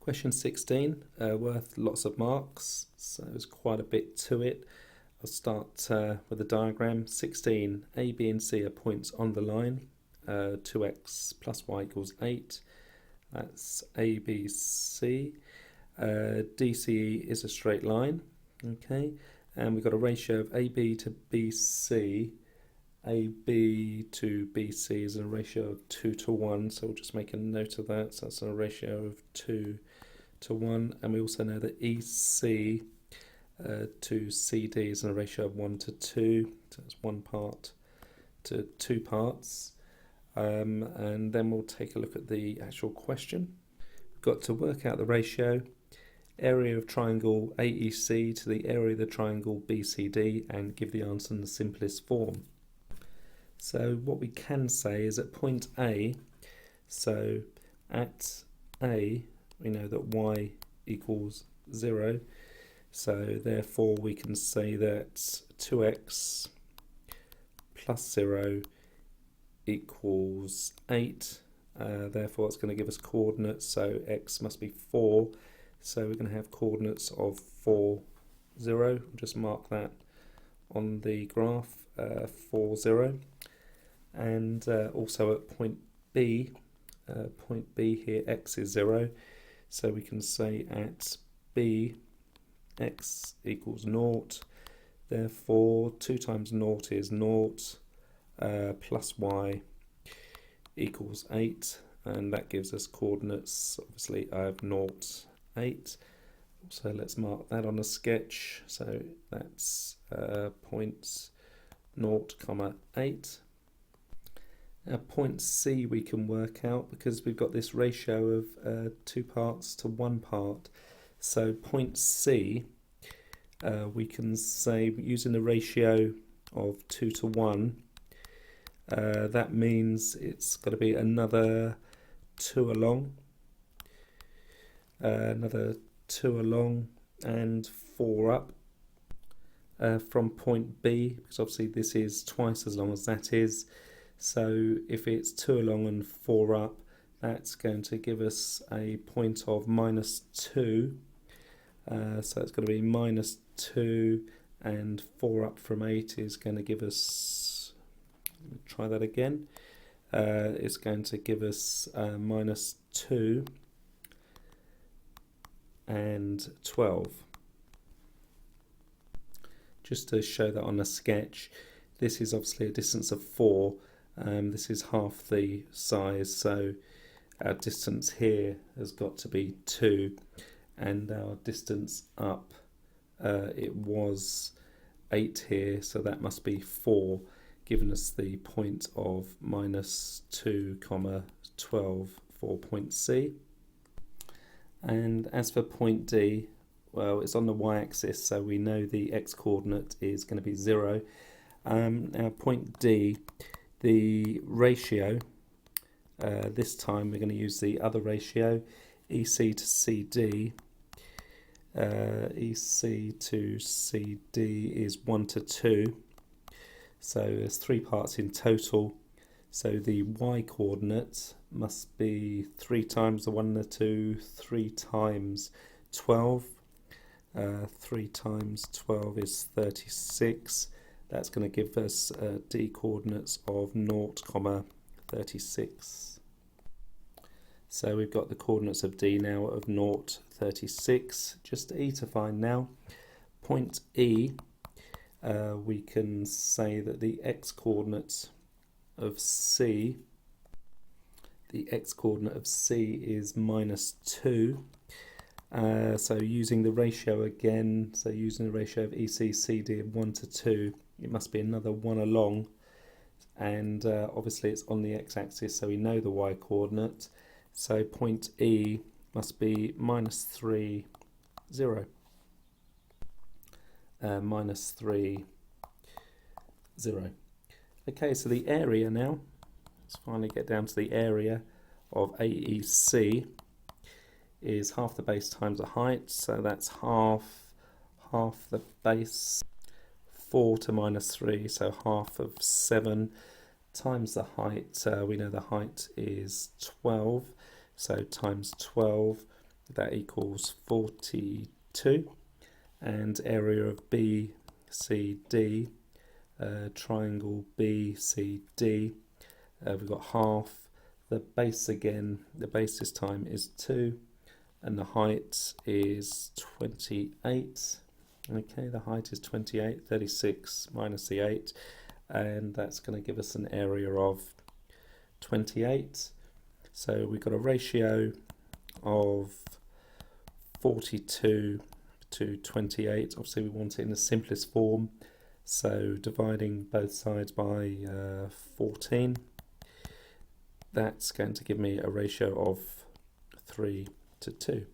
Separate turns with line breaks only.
Question 16, worth lots of marks, so there's quite a bit to it. I'll start with the diagram. 16, A, B and C are points on the line. 2x plus y equals 8. That's A, B, C. DCE is a straight line, okay, and we've got a ratio of AB to BC. AB to BC is a ratio of 2 to 1, so we'll just make a note of that. So that's a ratio of 2 to 1, and we also know that EC to CD is a ratio of 1 to 2, so it's 1 part to 2 parts. And then we'll take a look at the actual question. We've got to work out the ratio, area of triangle AEC to the area of the triangle BCD, and give the answer in the simplest form. So what we can say is at point A, so at A, we know that y equals 0, so therefore we can say that 2x plus 0 equals 8, therefore it's going to give us coordinates, so x must be 4, so we're going to have coordinates of 4, 0, just mark that on the graph, 4, 0. And also at point B here, x is 0, so we can say at B x equals 0, therefore 2 times 0 is 0, plus y equals 8, and that gives us coordinates, obviously I have 0, 8, so let's mark that on a sketch, so that's point 0, 8. Now point C we can work out because we've got this ratio of 2 parts to 1 part. So point C, we can say using the ratio of 2 to 1, that means it's got to be another 2 along, and 4 up from point B, because obviously this is twice as long as that is. So if it's 2 along and 4 up, that's going to give us a point of -2. So it's going to be -2, and 4 up from 8 is going to give us, let me try that again, it's going to give us -2 and 12. Just to show that on a sketch, this is obviously a distance of 4. This is half the size, so our distance here has got to be 2, and our distance up, it was 8 here, so that must be 4, giving us the point of -2, 12 for point C. And as for point D, well, it's on the y-axis, so we know the x-coordinate is going to be 0. Now point D, the ratio, this time we're going to use the other ratio, EC to CD. EC to CD is 1 to 2, so there's 3 parts in total, so the y-coordinate must be 3 times the 1 and the 2, 3 times 12. 3 times 12 is 36. That's going to give us D coordinates of 0, 36. So we've got the coordinates of D now of 0, 36. Just E to find now. Point E, we can say that the x coordinate of C, is -2. So using the ratio again, so using the ratio of EC/CD of 1 to 2, it must be another 1 along, and obviously it's on the x-axis, so we know the y-coordinate, so point E must be -3, 0. -3, 0. Okay, so the area now, let's finally get down to the area of AEC, is half the base times the height, so that's half the base, 4 to -3, so half of 7 times the height. We know the height is 12, so times 12, that equals 42, and area of BCD, triangle BCD, we've got half. The base again, the base this time is 2, and the height is 28. Okay, the height is 28, 36 minus the 8, and that's going to give us an area of 28. So we've got a ratio of 42 to 28. Obviously we want it in the simplest form, so dividing both sides by 14, that's going to give me a ratio of 3 to 2.